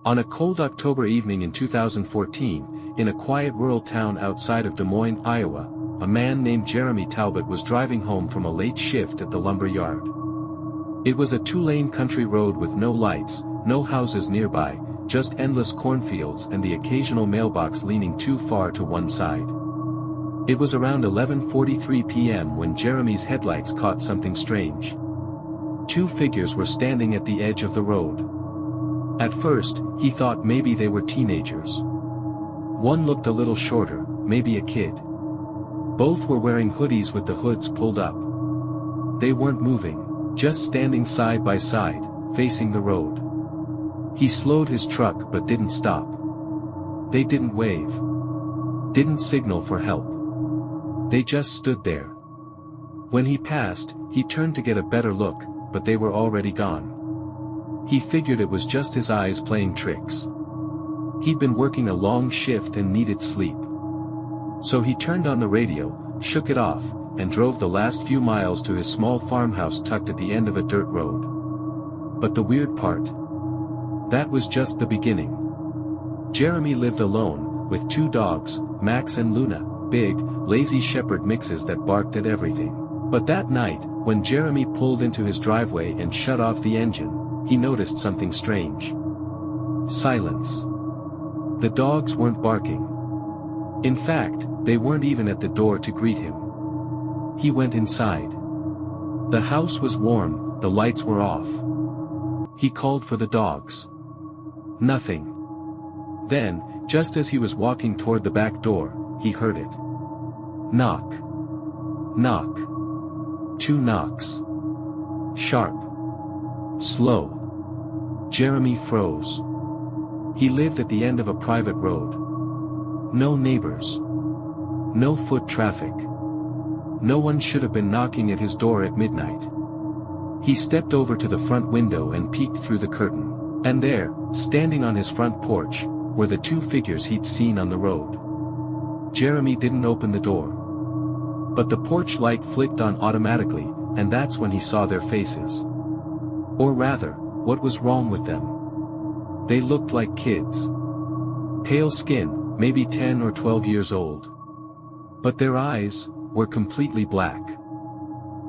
On a cold October evening in 2014, in a quiet rural town outside of Des Moines, Iowa, a man named Jeremy Talbot was driving home from a late shift at the lumber yard. It was a two-lane country road with no lights, no houses nearby, just endless cornfields and the occasional mailbox leaning too far to one side. It was around 11:43 p.m. when Jeremy's headlights caught something strange. Two figures were standing at the edge of the road. At first, he thought maybe they were teenagers. One looked a little shorter, maybe a kid. Both were wearing hoodies with the hoods pulled up. They weren't moving, just standing side by side, facing the road. He slowed his truck but didn't stop. They didn't wave. Didn't signal for help. They just stood there. When he passed, he turned to get a better look, but they were already gone. He figured it was just his eyes playing tricks. He'd been working a long shift and needed sleep. So he turned on the radio, shook it off, and drove the last few miles to his small farmhouse tucked at the end of a dirt road. But the weird part? That was just the beginning. Jeremy lived alone, with two dogs, Max and Luna, big, lazy shepherd mixes that barked at everything. But that night, when Jeremy pulled into his driveway and shut off the engine, he noticed something strange. Silence. The dogs weren't barking. In fact, they weren't even at the door to greet him. He went inside. The house was warm, the lights were off. He called for the dogs. Nothing. Then, just as he was walking toward the back door, he heard it. Knock. Knock. Two knocks. Sharp. Slow. Jeremy froze. He lived at the end of a private road. No neighbors. No foot traffic. No one should have been knocking at his door at midnight. He stepped over to the front window and peeked through the curtain. And there, standing on his front porch, were the two figures he'd seen on the road. Jeremy didn't open the door. But the porch light flicked on automatically, and that's when he saw their faces. Or rather, what was wrong with them? They looked like kids. Pale skin, maybe 10 or 12 years old. But their eyes were completely black.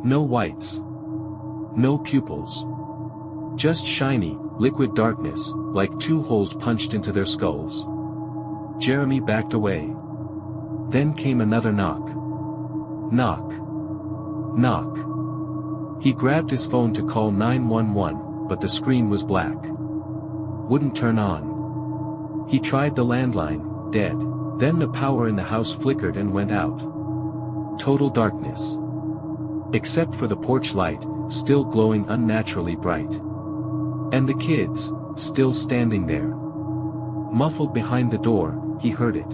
No whites. No pupils. Just shiny, liquid darkness, like two holes punched into their skulls. Jeremy backed away. Then came another knock. Knock. Knock. He grabbed his phone to call 911, but the screen was black. Wouldn't turn on. He tried the landline, dead. Then the power in the house flickered and went out. Total darkness. Except for the porch light, still glowing unnaturally bright. And the kids, still standing there. Muffled behind the door, he heard it.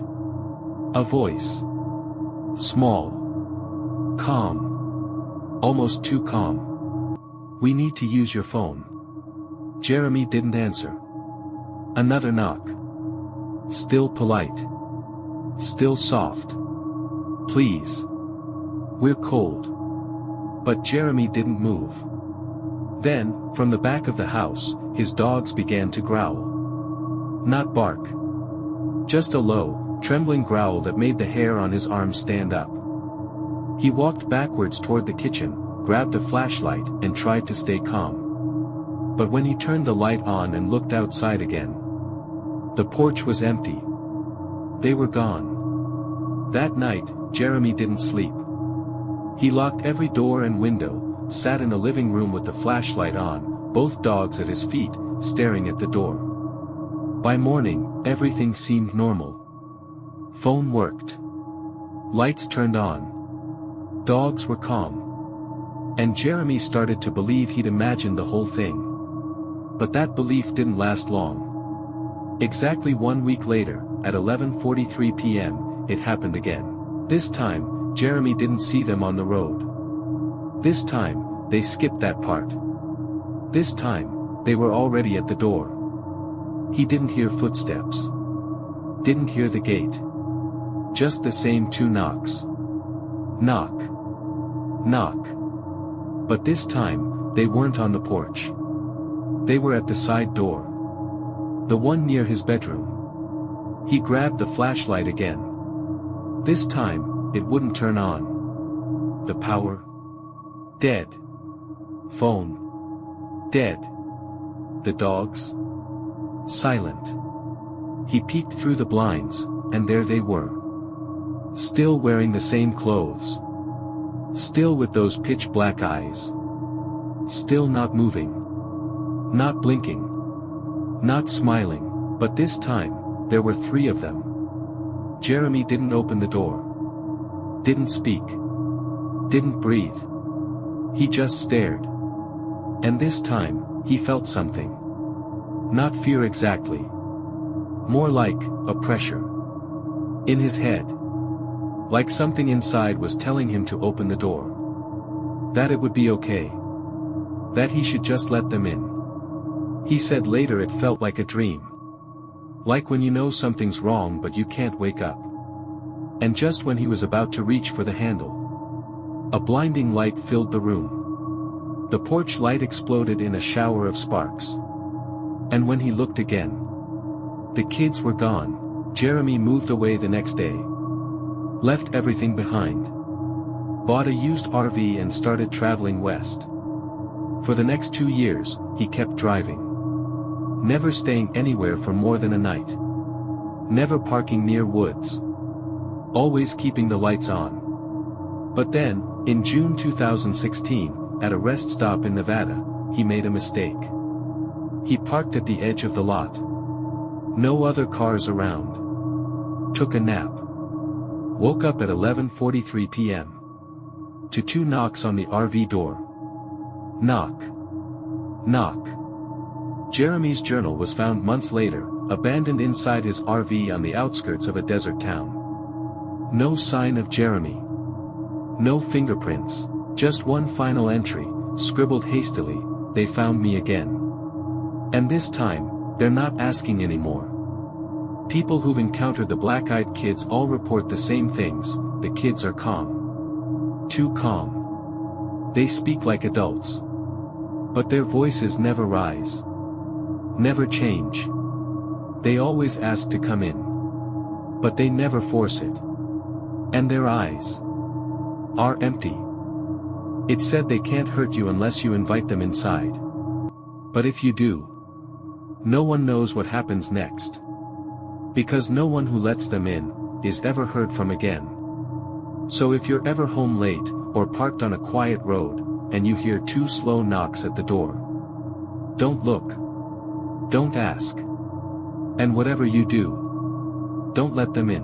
A voice. Small. Calm. Almost too calm. We need to use your phone. Jeremy didn't answer. Another knock. Still polite. Still soft. Please. We're cold. But Jeremy didn't move. Then, from the back of the house, his dogs began to growl. Not bark. Just a low, trembling growl that made the hair on his arms stand up. He walked backwards toward the kitchen, grabbed a flashlight, and tried to stay calm. But when he turned the light on and looked outside again, the porch was empty. They were gone. That night, Jeremy didn't sleep. He locked every door and window, sat in the living room with the flashlight on, both dogs at his feet, staring at the door. By morning, everything seemed normal. Phone worked. Lights turned on. Dogs were calm. And Jeremy started to believe he'd imagined the whole thing. But that belief didn't last long. Exactly 1 week later, at 11:43 p.m., it happened again. This time, Jeremy didn't see them on the road. This time, they skipped that part. This time, they were already at the door. He didn't hear footsteps. Didn't hear the gate. Just the same two knocks. Knock. Knock. But this time, they weren't on the porch. They were at the side door. The one near his bedroom. He grabbed the flashlight again. This time, it wouldn't turn on. The power? Dead. Phone? Dead. The dogs? Silent. He peeked through the blinds, and there they were. Still wearing the same clothes. Still with those pitch-black eyes. Still not moving. Not blinking. Not smiling, but this time, there were 3 of them. Jeremy didn't open the door. Didn't speak. Didn't breathe. He just stared. And this time, he felt something. Not fear exactly. More like, a pressure. In his head. Like something inside was telling him to open the door. That it would be okay. That he should just let them in. He said later it felt like a dream. Like when you know something's wrong but you can't wake up. And just when he was about to reach for the handle, a blinding light filled the room. The porch light exploded in a shower of sparks. And when he looked again, the kids were gone. Jeremy moved away the next day. Left everything behind. Bought a used RV and started traveling west. For the next 2 years, he kept driving. Never staying anywhere for more than a night. Never parking near woods. Always keeping the lights on. But then, in June 2016, at a rest stop in Nevada, he made a mistake. He parked at the edge of the lot. No other cars around. Took a nap. Woke up at 11:43 p.m. to 2 knocks on the RV door. Knock. Knock. Jeremy's journal was found months later, abandoned inside his RV on the outskirts of a desert town. No sign of Jeremy. No fingerprints. Just one final entry, scribbled hastily, "They found me again." And this time, they're not asking anymore. People who've encountered the black-eyed kids all report the same things: the kids are calm. Too calm. They speak like adults. But their voices never rise. Never change. They always ask to come in. But they never force it. And their eyes are empty. It said they can't hurt you unless you invite them inside. But if you do, no one knows what happens next. Because no one who lets them in is ever heard from again. So if you're ever home late, or parked on a quiet road, and you hear 2 slow knocks at the door, don't look. Don't ask. And whatever you do, don't let them in.